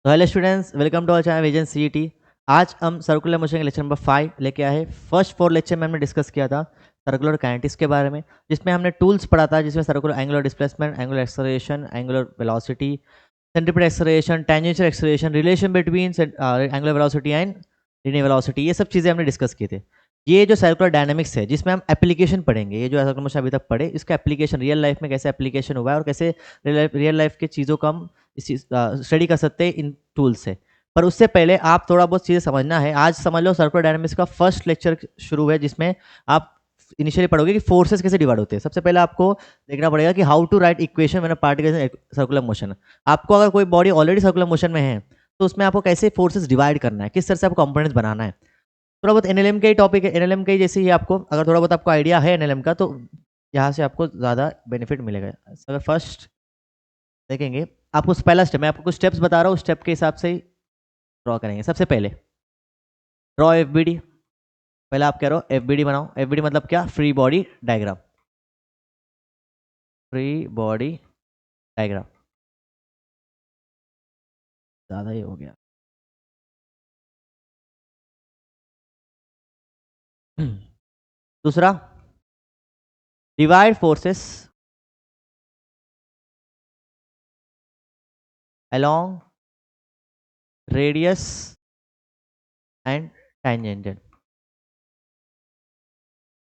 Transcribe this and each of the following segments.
तो hello students, welcome to our channel vision CET. आज हम सर्कुलर मोशन के लेक्चर नंबर 5 लेके आए। फर्स्ट 4 लेक्चर में हमने डिस्कस किया था सर्कुलर काइनेटिक्स के बारे में, जिसमें हमने टूल्स पढ़ा था, जिसमें circular angular displacement, angular acceleration, angular velocity, centripetal acceleration, tangential acceleration, relation between angular velocity and linear velocity, ये सब चीज़ें हमने डिस्कस किए थे। ये जो सर्कुलर डायनामिक्स है, जिसमें हम एप्लीकेशन पढ़ेंगे, ये जो सर्कुलर मोशन अभी तक पढ़े, इसका एप्लीकेशन रियल लाइफ में कैसे एप्लीकेशन हुआ है और कैसे रियल लाइफ के चीज़ों को हम स्टडी कर सकते हैं इन टूल से। पर उससे पहले आप थोड़ा बहुत चीज़ें समझना है। आज समझ लो सर्कुलर डायनामिक्स का फर्स्ट लेक्चर शुरू है, जिसमें आप इनिशियली पढ़ोगे कि फोर्सेस कैसे डिवाइड होते हैं। सबसे पहले आपको देखना पड़ेगा कि how to write equation when a particle in circular motion. आपको अगर कोई बॉडी ऑलरेडी सर्कुलर मोशन में है, तो उसमें आपको कैसे फोर्सेस डिवाइड करना है, किस तरह से आपको कंपोनेंट्स बनाना है। थोड़ा बहुत एनएलएम का ही टॉपिक है, एनएलएम का ही जैसे ही आपको अगर थोड़ा बहुत आपको आइडिया है एनएलएम का, तो यहाँ से आपको ज़्यादा बेनिफिट मिलेगा। अगर फर्स्ट देखेंगे, आपको पहला स्टेप, मैं आपको कुछ स्टेप्स बता रहा हूँ, स्टेप के हिसाब से ही ड्रॉ करेंगे। सबसे पहले ड्रॉ एफबीडी। पहले आप कह रहे हो एफबीडी बनाओ। एफबीडी मतलब क्या? Free body diagram. Free body diagram ज़्यादा ही हो गया। दूसरा, divide forces along radius and tangential।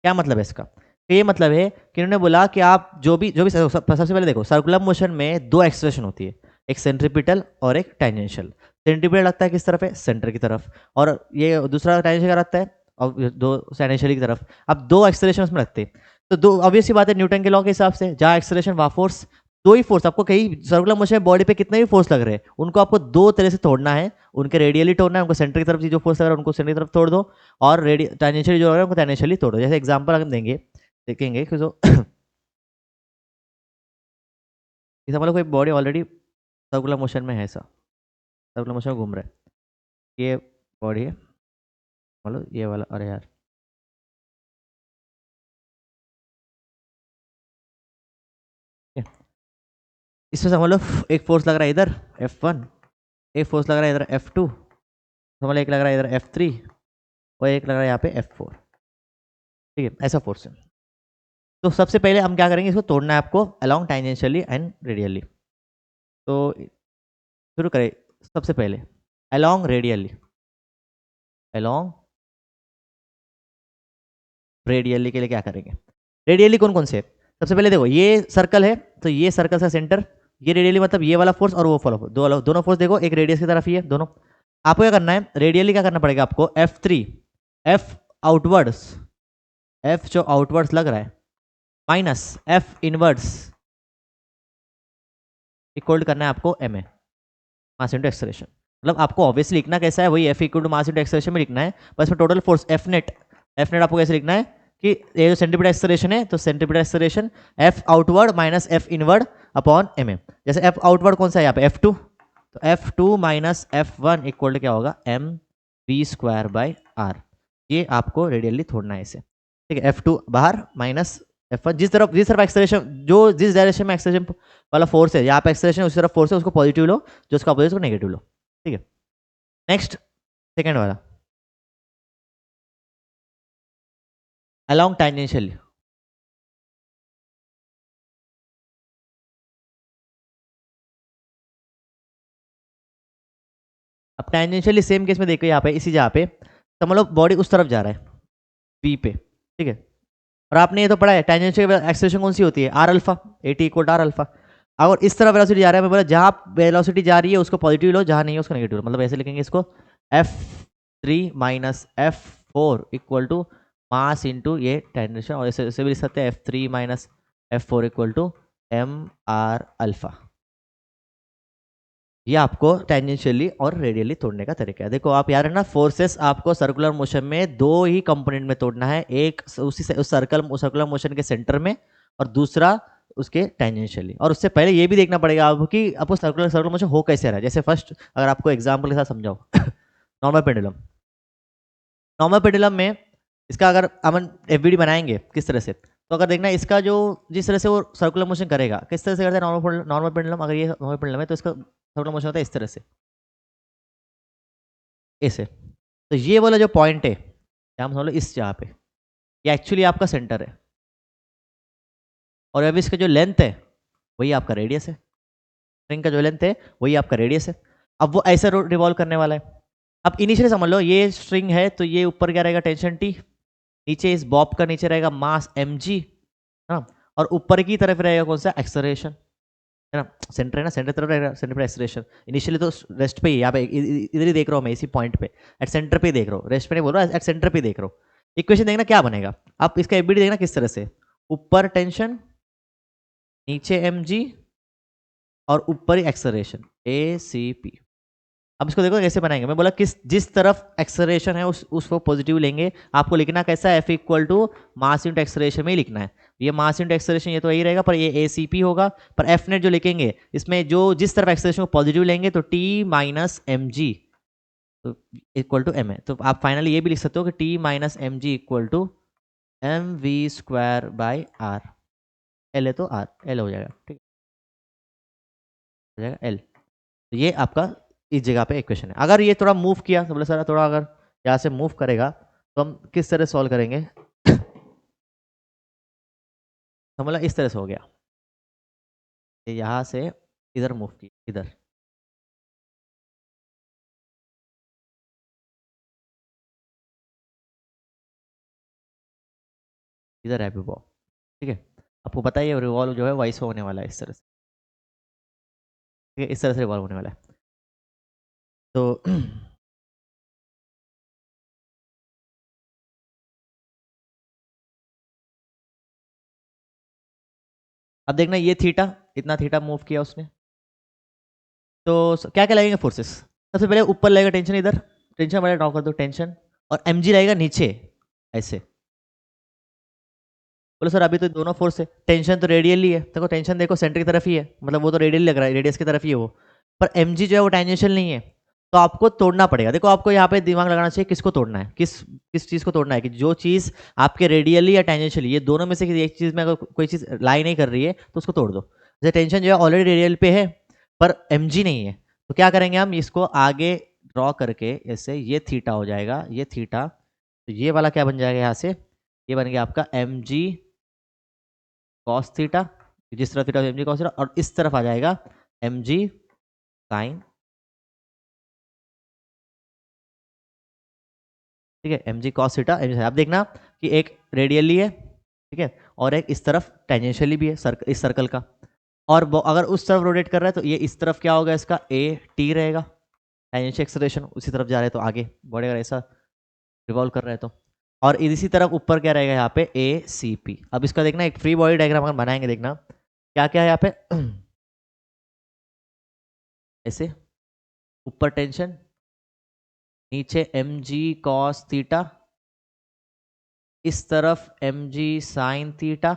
क्या मतलब है इसका? तो ये मतलब है कि उन्होंने बोला कि आप जो भी सबसे पहले देखो, सर्कुलर मोशन में दो एक्सेलरेशन होती है, एक सेंट्रीपिटल और एक टेंजेंशियल। सेंट्रीपिटल लगता है किस तरफ है? सेंटर की तरफ। और ये दूसरा टेंजेंशियल का लगता है और दो टेंजेंशियल की तरफ। अब दो एक्सेलरेशन उसमें लगते हैं, तो दो ऑब्वियस सी बात है, न्यूटन के लॉ के हिसाब से जहाँ एक्सेलरेशन वहाँ फोर्स। दो ही फोर्स आपको कहीं सर्कुलर मोशन में बॉडी पे कितने भी फोर्स लग रहे हैं, उनको आपको दो तरह से तोड़ना है। उनके रेडियली तोड़ना है, उनको सेंटर की तरफ जो फोर्स लग रहा है उनको सेंटर की तरफ तोड़ दो, और टेंजेंशियली जो लग रहा है उनको टेंजेंशियली तोड़ दो। जैसे एग्जांपल हम देंगे, देखेंगे कि जो जैसे मतलब कोई बॉडी ऑलरेडी सर्कुलर मोशन में है, ऐसा सर्कुलर मोशन में घूम रहा है, ये बॉडी है, मतलब ये वाला। अरे यार, ठीक है। इसमें समझ लो एक फोर्स लग रहा है इधर F1, एक फोर्स लग रहा है इधर F2, समझ लो एक लग रहा है इधर F3, और एक लग रहा है यहाँ पे F4। ठीक है, ऐसा फोर्स है। तो सबसे पहले हम क्या करेंगे, इसको तोड़ना है आपको अलॉन्ग टाइजेंशियली एंड रेडियली। तो शुरू करें। सबसे पहले अलॉन्ग रेडियली, अलॉन्ग रेडियली के लिए क्या करेंगे? रेडियली कौन कौन से है? सबसे पहले देखो, ये सर्कल है, तो ये सर्कल का सेंटर, ये रेडियली मतलब ये वाला फोर्स और वो वाला फोर्स, दोनों फोर्स देखो एक रेडियस की तरफ ही है दोनों। आपको क्या करना है? रेडियली क्या करना पड़ेगा आपको? F3, F आउटवर्ड्स, F जो आउटवर्ड्स लग रहा है, माइनस F इनवर्ड्स, इक्वल करना है आपको ma, मास इंटू एक्सेलरेशन। मतलब आपको ऑब्वियसली लिखना कैसा है, वही F equal to mass into acceleration में लिखना है, बस में total force F net. F net आपको कैसे लिखना है कि ये जो सेंटीमीटर एक्सेलरेशन है, तो centimetre acceleration F outward minus F inward upon ma। जैसे F आउटवर्ड कौन सा है यहाँ पे? F2, तो F2 minus F1 equal to क्या होगा? mv²/r। ये आपको रेडियली तोड़ना है इसे। ठीक है, F2 बाहर माइनस F1, जिस तरफ एक्सेलरेशन, जो जिस डायरेक्शन में एक्सेलरेशन वाला फोर्स है, यहाँ पे एक्सेलरेशन उसी तरफ फोर्स है, उसको पॉजिटिव लो, जो उसका अपोजिट उसको नेगेटिव लो। ठीक है, नेक्स्ट सेकेंड वाला, अलोंग टेंजेंशियली। अब टेंजेंशियली सेम केस में देखो, यहाँ पे इसी जगह पे समझ लो बॉडी उस तरफ जा रहा है बी पे। ठीक है, और आपने ये तो पढ़ा है टेंजेंशियल एक्सेलरेशन कौन सी होती है? R alpha, AT equal to r alpha. अगर इस तरफ वेलोसिटी जा रहा है, मैं बोला जहाँ वेलोसिटी जा रही है उसको पॉजिटिव लो, जहाँ नहीं है उसको नेगेटिव लो। मतलब ऐसे लिखेंगे इसको, F3 minus F4 equal to mass into ये टेंजेंशियल, और ऐसे भी लिख सकते हैं F3 minus F4 equal to mr alpha. ये आपको टेंजेंशियली और रेडियली तोड़ने का तरीका है। देखो आप यार है ना, फोर्सेस आपको सर्कुलर मोशन में दो ही कंपोनेंट में तोड़ना है, एक उस सर्कुलर मोशन के सेंटर में, और दूसरा उसके टेंजेंशियली। और उससे पहले ये भी देखना पड़ेगा आपको कि आपको सर्कुलर मोशन हो कैसे रहा है। जैसे फर्स्ट अगर आपको एग्जाम्पल के साथ समझाओ नॉर्मल पेंडुलम। नॉर्मल पेंडुलम में इसका अगर हम एफबीडी बनाएंगे किस तरह से, तो अगर देखना इसका जो जिस तरह से वो सर्कुलर मोशन करेगा, किस तरह से करता है नॉर्मल पेंडुलम। अगर ये नॉर्मल पेंडुलम है तो इसका सर्कुलर मोशन होता है इस तरह से। ऐसे। तो ये वाला जो पॉइंट है, क्या हम समझ लो इस जगह पे, ये एक्चुअली आपका सेंटर है, और अब इसका जो लेंथ है वही आपका रेडियस है। स्ट्रिंग का जो लेंथ है वही आपका रेडियस है। अब वो ऐसे रिवॉल्व करने वाला है। अब इनिशियली समझ लो ये स्ट्रिंग है, तो ये ऊपर क्या रहेगा, टेंशन टी, नीचे इस बॉब का नीचे रहेगा मास mg, हाँ, और ऊपर की तरफ रहेगा कौन सा, एक्सेलरेशन, है ना, सेंटर है ना, सेंटर तरफ रहेगा, सेंटर पे एक्सेलरेशन। इनिशियली तो रेस्ट पे ही, यहाँ पे इधर ही देख रहा हूँ मैं, इसी पॉइंट पे एट सेंटर पे देख रहा हूँ, रेस्ट पे नहीं बोल रहा, एट सेंटर पे देख रहा हूँ। इक्वेशन देखना क्या बनेगा, आप इसका एबिलिटी देखना किस तरह से, ऊपर टेंशन, नीचे mg, और ऊपर ही एक्सेलरेशन ACP। अब इसको देखो कैसे बनाएंगे, मैं बोला किस जिस तरफ एक्सेलरेशन है उसको पॉजिटिव लेंगे। आपको लिखना कैसा है, F equal to mass into acceleration में ही लिखना है। ये मास इंटू एक्सेलरेशन ये तो यही रहेगा, पर ये ACP होगा। पर एफ नेट जो लिखेंगे इसमें जो जिस तरफ एक्सेलरेशन को पॉजिटिव लेंगे तो T माइनस mg तो इक्वल टू m है। तो आप फाइनली ये भी लिख सकते हो कि T minus mg equal to mv² by r। L है तो r, L हो जाएगा, ठीक हो जाएगा L। तो ये आपका इस जगह पे इक्वेशन है। अगर ये थोड़ा मूव किया तो बोले सर थोड़ा अगर यहाँ से मूव करेगा तो हम किस तरह सॉल्व करेंगे तो मतलब इस तरह से हो गया, ये यहाँ से इधर मूव किया, इधर, इधर है रिवॉल्व, ठीक है। आपको पता ही है रिवॉल्व जो है वाइस होने वाला है इस तरह से, ठीक है, इस तरह से रिवॉल्व होने वाला है। तो अब देखना ये थीटा, इतना थीटा मूव किया उसने, तो क्या क्या लगेंगे फोर्सेस। सबसे पहले ऊपर लगेगा टेंशन, इधर टेंशन वाला ड्रॉ कर दो टेंशन, और mg रहेगा नीचे ऐसे। बोलो सर अभी तो दोनों फोर्स है, टेंशन तो रेडियली है, देखो टेंशन देखो सेंटर की तरफ ही है, मतलब वो तो रेडियली लग रहा है, रेडियस की तरफ ही है वो, पर mg जो है वो टेंजेंशियल नहीं है, तो आपको तोड़ना पड़ेगा। देखो आपको यहाँ पे दिमाग लगाना चाहिए किसको तोड़ना है, किस किस चीज़ को तोड़ना है, कि जो चीज़ आपके रेडियली या टेंजेंशियली, ये दोनों में से किसी एक चीज़ में अगर कोई चीज़ लाई नहीं कर रही है तो उसको तोड़ दो। जैसे टेंशन जो है ऑलरेडी रेडियल पे है पर mg नहीं है, तो क्या करेंगे हम, इसको आगे ड्रॉ करके ऐसे, ये थीटा हो जाएगा, ये थीटा, तो ये वाला क्या बन जाएगा यहाँ से, ये बन गया आपका mg कॉस थीटा, जिस तरफ थीटा mg कॉस थीटा, और इस तरफ आ जाएगा mg साइन, ठीक है, mg cos theta mg sine. अब देखना कि एक रेडियली है, ठीक है, और एक इस तरफ टेंजेंशियली भी है, इस सर्कल का, और अगर उस तरफ रोटेट कर रहा है तो ये इस तरफ क्या होगा, इसका ए टी रहेगा, टेंजेंशियल एक्सेलरेशन उसी तरफ जा रहा है तो आगे बढ़ेगा, ऐसा रिवॉल्व कर रहा है तो, और इसी तरफ ऊपर क्या रहेगा यहाँ पे ए सी पी। अब इसका देखना एक फ्री बॉडी डायग्राम अगर बनाएंगे, देखना क्या क्या है यहाँ पे ऐसे ऊपर टेंशन, नीचे mg cos थीटा, इस तरफ mg sin थीटा,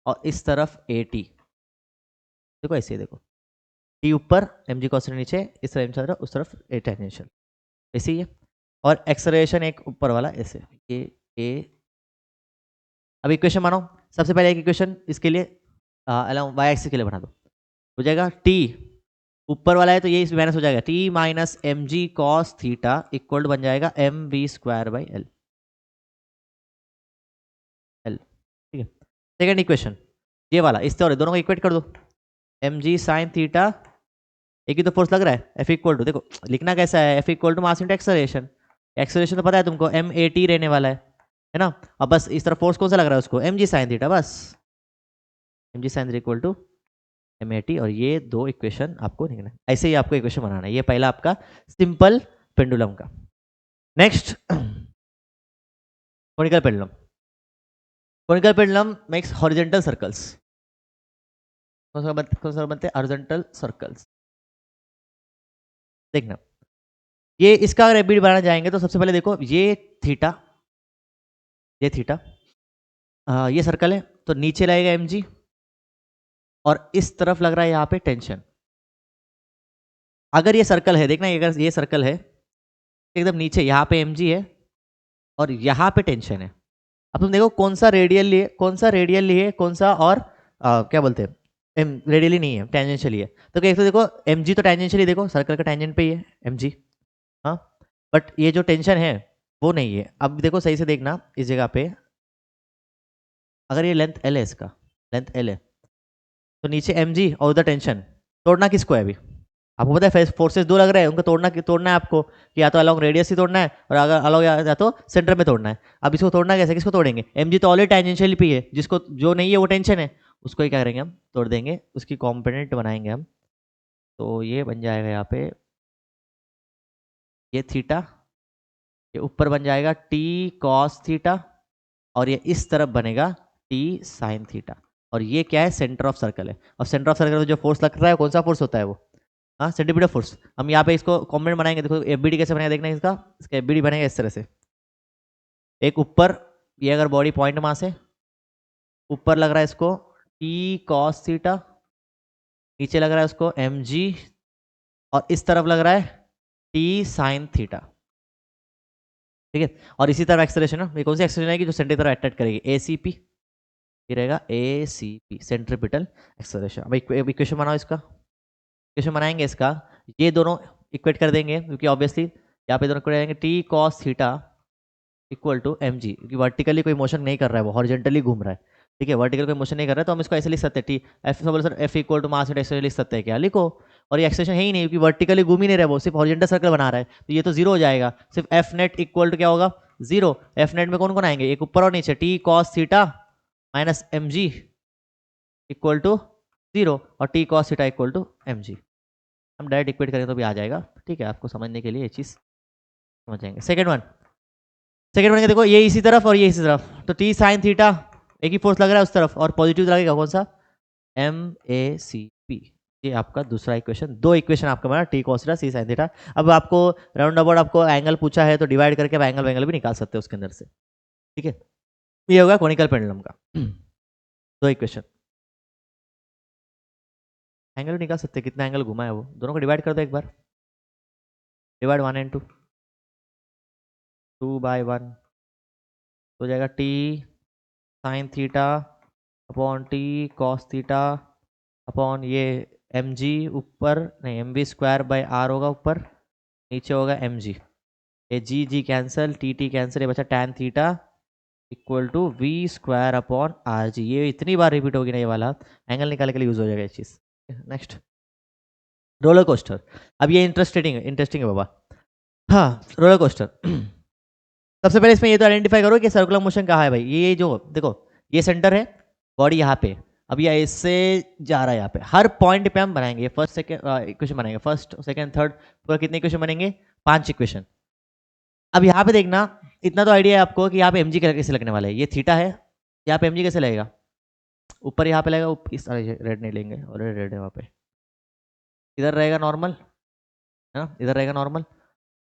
और इस तरफ at, देखो ऐसे देखो, t ऊपर mg cos थीटा नीचे, इस तरफ mg उस तरफ a टेंजेंशियल, ऐसे ही है। और एक्सेलरेशन एक ऊपर वाला ऐसे, ये a। अब इक्वेशन बनाओ, सबसे पहले एक इक्वेशन इसके लिए अलॉन्ग वाई एक्सिस के लिए बना दो, हो जाएगा t ऊपर वाला है तो ये इस माइनस हो जाएगा, t minus M g cos theta equal बन जाएगा mv² बाई एल, एल, ठीक है। सेकेंड इक्वेशन ये वाला, इससे और दोनों को इक्वेट कर दो, mg साइन थीटा, एक ही तो फोर्स लग रहा है, F इक्वल टू, देखो लिखना कैसा है, F equal to mass into acceleration, acceleration तो पता है तुमको m@t रहने वाला है ना। अब बस इस तरफ फोर्स कौन सा लग रहा है उसको, mg साइन थीटा, बस mg sine theta equal to m80, और ये दो इक्वेशन आपको लिखना है, ऐसे ही आपको इक्वेशन बनाना है। ये पहला आपका सिंपल पेंडुलम का। Next conical pendulum, conical pendulum makes horizontal circles, कौन सा बनते हैं, हॉरिजॉन्टल सर्कल्स। देखना ये इसका अगर एबिट बनाना जाएंगे तो सबसे पहले देखो ये थीटा, ये थीटा, ये सर्कल है तो नीचे लगेगा mg, और इस तरफ लग रहा है यहाँ पे टेंशन। अगर ये सर्कल है, देखना अगर ये सर्कल है एकदम नीचे यहाँ पे mg है और यहाँ पे टेंशन है। अब तुम देखो कौन सा रेडियल है, कौन सा रेडियल है, कौन सा और क्या बोलते हैं रेडियली नहीं है, टेंजेंशियली है। तो एक तो देखो mg तो टेंजेंशियली, देखो सर्कल का टेंजेंट पे ही है mg, हाँ, बट ये जो टेंशन है वो नहीं है। अब देखो सही से देखना इस जगह पे, अगर ये लेंथ एल है, इसका लेंथ एल है, तो नीचे एम जी और उधर टेंशन, तोड़ना किसको है अभी? आपको पता है फोर्सेस दो लग रहे हैं, उनको तोड़ना है आपको, कि या तो अलॉन्ग रेडियस ही तोड़ना है और अगर अलॉन्ग या तो सेंटर में तोड़ना है। अब इसको तोड़ना कैसे, किसको तोड़ेंगे? एम जी तो ऑलरेडी टेंजेंशियल पे है, जिसको जो नहीं है वो टेंशन है, उसको ही क्या करेंगे हम, तोड़ देंगे, उसकी कॉम्पोनेंट बनाएंगे हम। तो ये बन जाएगा यहाँ पे, ये थीटा, ये ऊपर बन जाएगा टी कॉस थीटा, और ये इस तरफ बनेगा टी साइन थीटा। और ये क्या है, सेंटर ऑफ सर्कल है। और सेंटर ऑफ सर्कल में जो फोर्स लग रहा है, कौन सा फोर्स होता है वो? हाँ, सेंटीमीटर फोर्स। हम यहाँ पे इसको कॉम्पोनेंट बनाएंगे, देखो एफ बी डी कैसे बनेगा, देखना इसका एफ बी डी बनेगा इस तरह से। एक ऊपर, ये अगर बॉडी पॉइंट मास है, ऊपर लग रहा है इसको टी कॉस थीटा, नीचे लग रहा है उसको एम जी, और इस तरफ लग रहा है टी साइन थीटा। ठीक है, और इसी तरफ एक्सेलरेशन है, ये कौन सी एक्सेलरेशन आएगी, जो सेंटर की तरफ अट्रैक्ट करेगी, ए सी पी, ये रहेगा ए सी पी, सेंट्रीपिटल एक्सेलरेशन। अब इक्वेशन बनाओ इसका, इक्वेशन बनाएंगे इसका, ये दोनों इक्वेट कर देंगे, क्योंकि ऑब्वियसली यहाँ पे दोनों equate T cos theta equal to M g, क्योंकि वर्टिकली कोई मोशन नहीं कर रहा है, वो हॉरिजेंटली घूम रहा है। ठीक है, वर्टिकल कोई मोशन नहीं कर रहा है, तो हम इसको ऐसे लिख सकते हैं टी एफ, बोले sir F equal to mass into acceleration लिख सकते हैं क्या, लिखो। और ये एक्सेलरेशन है ही नहीं, क्योंकि वर्टिकली घूम ही नहीं रहा है, वो सिर्फ हॉरिजेंटल सर्कल बना रहा है, तो ये तो जीरो हो जाएगा। सिर्फ एफ नेट इक्वल टू क्या होगा, जीरो। एफ नेट में कौन कौन आएंगे, एक ऊपर और नीचे, T cos theta minus M G equal to zero, और T cos theta equal to M G. हम डायरेक्ट इक्वेट करें तो भी आ जाएगा। ठीक है, आपको समझने के लिए ये चीज़ समझ जाएंगे। सेकेंड वन के देखो, ये इसी तरफ और ये इसी तरफ, तो टी साइन थीटा, एक ही फोर्स लग रहा है उस तरफ, और पॉजिटिव लगेगा कौन सा, एम ए सी पी। ये आपका दूसरा इक्वेशन, दो इक्वेशन आपका बना, टी कॉस थीटा सी साइन थीटा। अब आपको राउंड अबाउट आपको एंगल पूछा है, तो डिवाइड करके आप एंगल वैंगल भी निकाल सकते हो उसके अंदर से। ठीक है, ये होगा कोनिकल पेंडुलम का। दो इक्वेशन, एंगल भी निकाल सकते हैं, कितना एंगल घुमा है वो, दोनों को डिवाइड कर दो एक बार, डिवाइड 1 and 2, 2/1, तो हो जाएगा T sine theta upon T cos theta upon ये एम जी, ऊपर नहीं m v square by r होगा ऊपर, नीचे होगा एम जी, ये g g cancel, T T cancel, ये बचा tan theta equal to v square upon r g. ये इतनी बार रिपीट होगी ना ये वाला, एंगल निकालने के लिए यूज हो जाएगा ये चीज़। Next, roller coaster. अब ये इंटरेस्टिंग है बाबा। हाँ, रोलर कोस्टर। सबसे पहले इसमें ये तो आइडेंटिफाई करो कि सर्कुलर मोशन कहाँ है भाई, ये जो देखो, ये सेंटर है, बॉडी यहाँ पे, अब ये ऐसे जा रहा है यहाँ पे, हर पॉइंट पे हम बनाएंगे फर्स्ट सेकंड इक्वेशन बनाएंगे, फर्स्ट सेकंड थर्ड, पूरा कितने इक्वेशन बनेंगे, 5 इक्वेशन। अब यहाँ पे देखना, इतना तो आइडिया है आपको कि यहाँ पे एम जी कैसे लगने वाला है, ये थीटा है, यहाँ पे एम जी कैसे लगेगा, ऊपर यहाँ पे लगेगा, इस रेड नहीं लेंगे और रेड है वहाँ पे, इधर रहेगा नॉर्मल, है ना, इधर रहेगा नॉर्मल,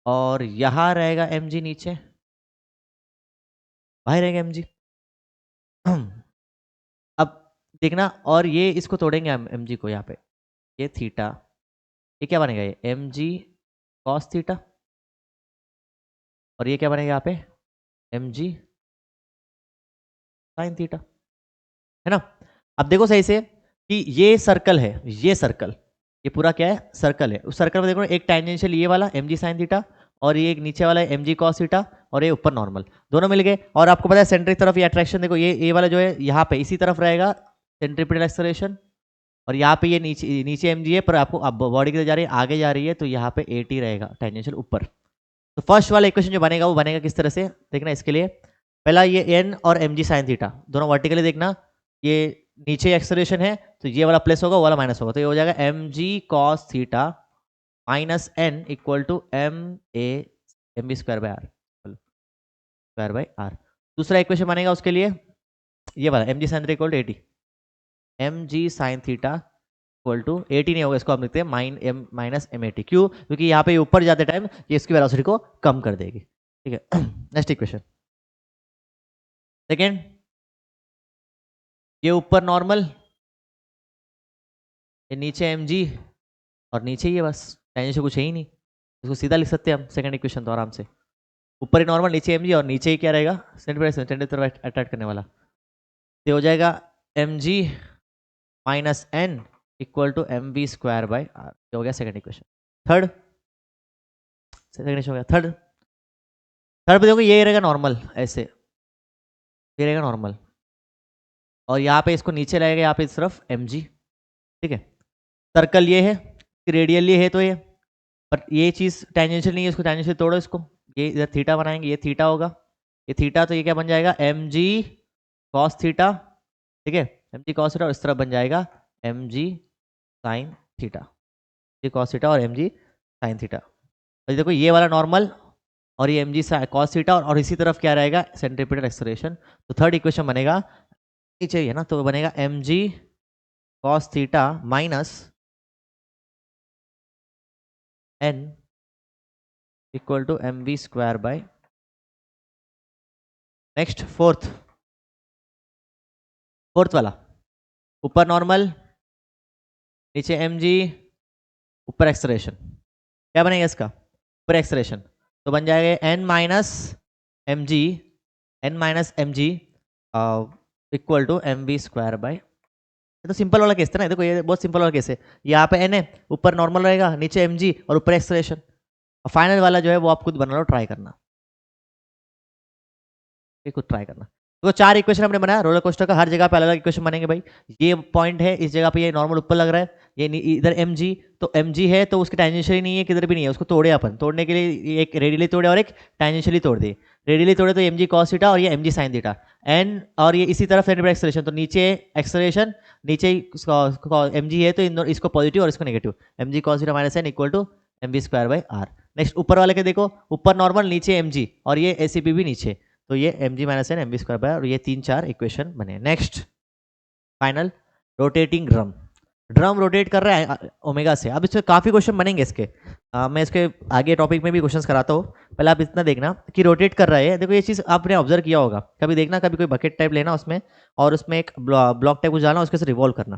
और यहाँ रहेगा एम जी नीचे, बाहर रहेगा एम जी। अब देखना, और ये इसको तोड़ेंगे हम एम जी को यहाँ पे, ये थीटा, ये क्या बनेगा, ये एम जी कॉस थीटा, और ये क्या बनेगा यहाँ पे, एम जी साइन थीटा, है ना। अब देखो सही से कि ये सर्कल है, ये सर्कल, ये पूरा क्या है, सर्कल है। उस सर्कल में देखो एक टेंजेंशियल ये वाला एम जी साइन थीटा, और ये एक नीचे वाला एम जी कॉस थीटा, और ये ऊपर नॉर्मल, दोनों मिल गए। और आपको पता है सेंटर की तरफ ये अट्रैक्शन देखो, ये वाला जो है यहाँ पे इसी तरफ रहेगा सेंट्रीपिटल एक्सेलरेशन, और यहाँ पे ये नीचे नीचे एम जी है, पर आपको अब बॉडी की जा रही है, आगे जा रही है, तो यहाँ पे ए टी रहेगा टेंजेंशियल ऊपर। तो फर्स्ट वाला इक्वेशन जो बनेगा वो बनेगा किस तरह से, देखना इसके लिए, पहला ये एन और एम जी साइन थीटा दोनों वर्टिकली देखना, ये नीचे एक्सेलरेशन है, तो ये वाला प्लस होगा, वो वाला माइनस होगा, तो ये हो जाएगा m g cos theta minus N equal to m b square by r, square by r. दूसरा इक्वेशन बनेगा उसके लिए, ये वाला m g sine theta equal to 80, m g sine theta equal to 80 नहीं होगा, इसको आप लिखते हैं माइनस एम ए टी, क्यों, क्योंकि यहाँ पे ऊपर जाते टाइम ये इसकी वेलोसिटी को कम कर देगी। ठीक है, नेक्स्ट इक्वेशन, सेकेंड, ये ऊपर नॉर्मल, ये नीचे एम जी, और नीचे ये बस टेंजेंशियल कुछ है ही नहीं, इसको सीधा लिख सकते हैं हम सेकंड इक्वेशन तो आराम से, ऊपर ही नॉर्मल, नीचे एम जी, और नीचे ही क्या रहेगा, सेंटर की तरफ अट्रैक्ट करने वाला, तो हो जाएगा m g minus N equal to m b square by r, हो गया second equation. Third, second equation हो गया। थर्ड थर्ड पे देखो ये रहेगा नॉर्मल, ऐसे ये रहेगा नॉर्मल, और यहाँ पे इसको नीचे लगेगा, यहाँ पे इस तरफ mg, ठीक है। सर्कल ये है, रेडियल ये है, तो ये पर ये चीज़ टेंजेंशियल नहीं है, इसको टेंजेंशियल तोड़ो इसको, ये इधर थीटा बनाएंगे, ये थीटा होगा, ये थीटा, तो ये क्या बन जाएगा mg cos थीटा, ठीक है, mg cos थीटा, और इस तरफ बन जाएगा mg sin थीटा, ये cos थीटा और mg sin थीटा। और देखो ये वाला नॉर्मल और ये mg cos थीटा, और इसी तरफ क्या रहेगा, सेंट्रीपिटल एक्सेलरेशन। तो थर्ड इक्वेशन बनेगा, चाहिए ना, तो बनेगा mg cos theta minus n equal to mv square by. Next fourth वाला, ऊपर नॉर्मल, नीचे mg, ऊपर एक्सेलरेशन, क्या बनेगा इसका, ऊपर एक्सेलरेशन, तो बन जाएगा n minus M G equal to mv square by. ये तो सिंपल वाला केस था ना, देखो ये बहुत सिंपल वाला केस है, यहाँ पे n है, ऊपर नॉर्मल रहेगा, नीचे mg और ऊपर एक्सेलरेशन, और फाइनल वाला जो है वो आप खुद बना लो, ट्राई करना, ये खुद ट्राई करना। तो चार इक्वेशन हमने बनाया रोलर कोस्टर का, हर जगह पे अलग अलग इक्वेशन बनेंगे भाई। ये पॉइंट है, इस जगह पे ये नॉर्मल ऊपर लग रहा है, ये इधर mg, तो mg है तो उसके टेंजेंशियली नहीं है, किधर भी नहीं है, उसको तोड़े अपन, तोड़ने के लिए एक रेडियली तोड़े और एक टेंजेंशियली तोड़ दिए। रेडियली तोड़े तो mg cos थीटा और ये mg sin थीटा, एन और ये इसी तरफ सेंट्रीपिटल एक्सेलरेशन, तो नीचे एक्सेलरेशन, नीचे mg है तो इसको पॉजिटिव और इसको negative, mg cos theta minus N equal to mv square by r. Next ऊपर वाले के देखो, ऊपर नॉर्मल, नीचे mg, और ये ACP भी नीचे, तो ये mg minus n mv square by, और ये 3-4 इक्वेशन बने। Next final, rotating drum rotate कर रहा है ओमेगा से। अब इसमें काफ़ी क्वेश्चन बनेंगे इसके, मैं इसके आगे टॉपिक में भी क्वेश्चंस कराता हूँ, पहले आप इतना देखना कि रोटेट कर रहा है। देखो ये चीज़ आपने ऑब्जर्व किया होगा, कभी देखना, कभी कोई बकेट टाइप लेना उसमें, और उसमें एक ब्लॉक टाइप कुछ डालना, उसके से रिवॉल्व करना,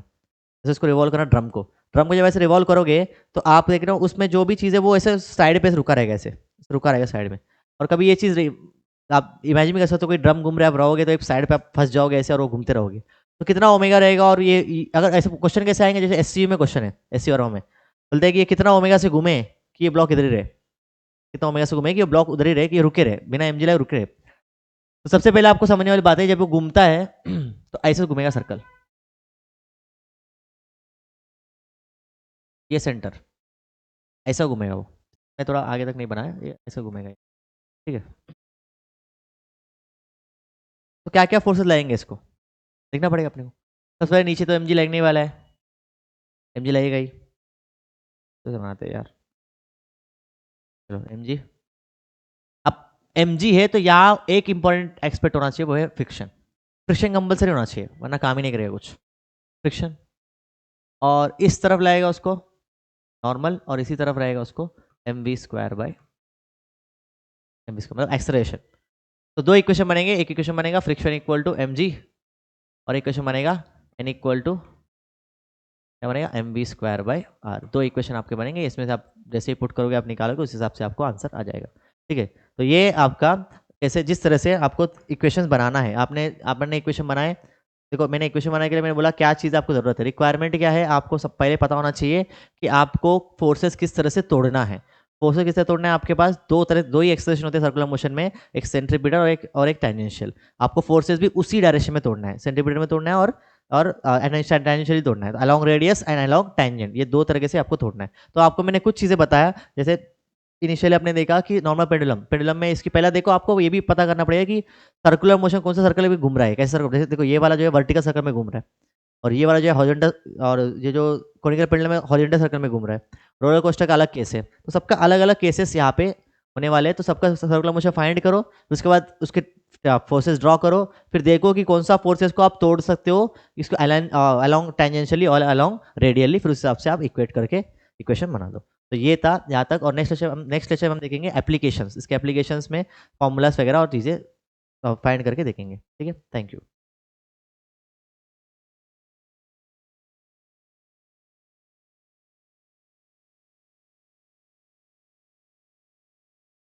जैसे उसको रिवॉल्व करना ड्रम को जब ऐसे रिवॉल्व करोगे तो आप देख रहे हो उसमें जो भी चीज़ है वो ऐसे साइड पे रुका रहेगा, ऐसे रुका रहेगा साइड में। और कभी ये चीज़ आप इमेजिन भी कर सकते हो, कोई ड्रम घूम रहे आप रहोगे तो एक साइड पे आप फंस जाओगे ऐसे, और वो घूमते रहोगे, तो कितना ओमेगा रहेगा। और ये अगर ऐसे क्वेश्चन कैसे आएंगे, जैसे एससी में क्वेश्चन है, एससी और में बोलते हैं कि ये कितना ओमेगा से घूमे कि ये ब्लॉक इधर ही रहे, कितना ओमेगा से घूमे कि ये ब्लॉक उधर ही रहे, कि ये रुके रहे, बिना एमजी लगे रुके रहे। तो सबसे पहले आपको समझने वाली बात है, जब वो घूमता है तो ऐसे घूमेगा सर्कल, ये सेंटर ऐसा घूमेगा वो, मैं थोड़ा आगे तक नहीं बनाया, ये ऐसा घूमेगा, ठीक है। तो क्या क्या फोर्सेस लगेंगे इसको देखना पड़ेगा अपने को। सबसे पहले नीचे तो एमजी लगने वाला है, एमजी लगेगा ही, तो बनाते हैं यार, चलो एमजी। अब mg है तो यहाँ एक इंपॉर्टेंट एक्सपेक्ट होना चाहिए, वो है फ्रिक्शन। फ्रिक्शन कंपलसरी होना चाहिए, वरना काम ही नहीं करेगा कुछ, फ्रिक्शन। और इस तरफ लगेगा उसको नॉर्मल, और इसी तरफ रहेगा उसको mv square bye mv square, मतलब एक्सेलरेशन। तो दो इक्वेशन बनेंगे, एक इक्वेशन बनेगा फ्रिक्शन इक्वल टू mg, और इक्वेशन बनेगा n इक्वल टू क्या बनेगा mv स्क्वायर बाय आर। दो इक्वेशन आपके बनेंगे, इसमें से आप जैसे ही पुट करोगे, आप निकालोगे, उस हिसाब से आपको आंसर आ जाएगा, ठीक है। तो ये आपका ऐसे जिस तरह से आपको इक्वेशंस बनाना है, आपने इक्वेशन बनाए, देखो मैंने इक्वेशन बनाने के लिए मैंने बोला क्या चीज़ आपको ज़रूरत है, रिक्वायरमेंट क्या है, आपको सब पहले पता होना चाहिए कि आपको फोर्सेस किस तरह से तोड़ना है। फोर्सेस किस तरह तोड़ना है, आपके पास दो ही एक्सेलरेशन होते हैं सर्कुलर मोशन में, एक सेंट्रीपिटल और एक टेंजेंशियल। आपको फोर्सेस भी उसी डायरेक्शन में तोड़ना है, सेंट्रीपिटल में तोड़ना है और टेंजेंशियली तोड़ना है, along radius and along tangent, ये दो तरीके से आपको तोड़ना है। तो आपको मैंने कुछ चीज़ें बताया, जैसे इनिशियली आपने देखा कि नॉर्मल पेंडुलम में इसकी पहला देखो, आपको ये भी पता करना पड़ेगा कि सर्कुलर मोशन कौन सा सर्कल में घूम रहा है, कैसे सर्कल, जैसे देखो ये वाला जो है वर्टिकल सर्कल में घूम रहा है, और ये वाला जो है हॉरिजॉन्टल, और ये जो कोनिकल पेंडुलम में हॉरिजॉन्टल सर्कल में घूम रहा है। रोलर कोस्टर का अलग केस है, तो सबका अलग अलग केसेस यहाँ पे होने वाले हैं। तो सबका सर्कुलर मोशन फाइंड करो, उसके बाद उसके फोर्सेस ड्रॉ करो, फिर देखो कि कौन सा फोर्सेस को आप तोड़ सकते हो, इसको अलॉन्ग टेंजेंशियली और अलॉन्ग रेडियली, फिर उस हिसाब से आप इक्वेट करके इक्वेशन बना दो। तो ये था यहाँ तक, और नेक्स्ट लेक्चर हम देखेंगे एप्लीकेशंस, इसके एप्लीकेशंस में फॉर्मूलाज वगैरह और चीज़ें फाइंड करके देखेंगे, ठीक है। Thank you.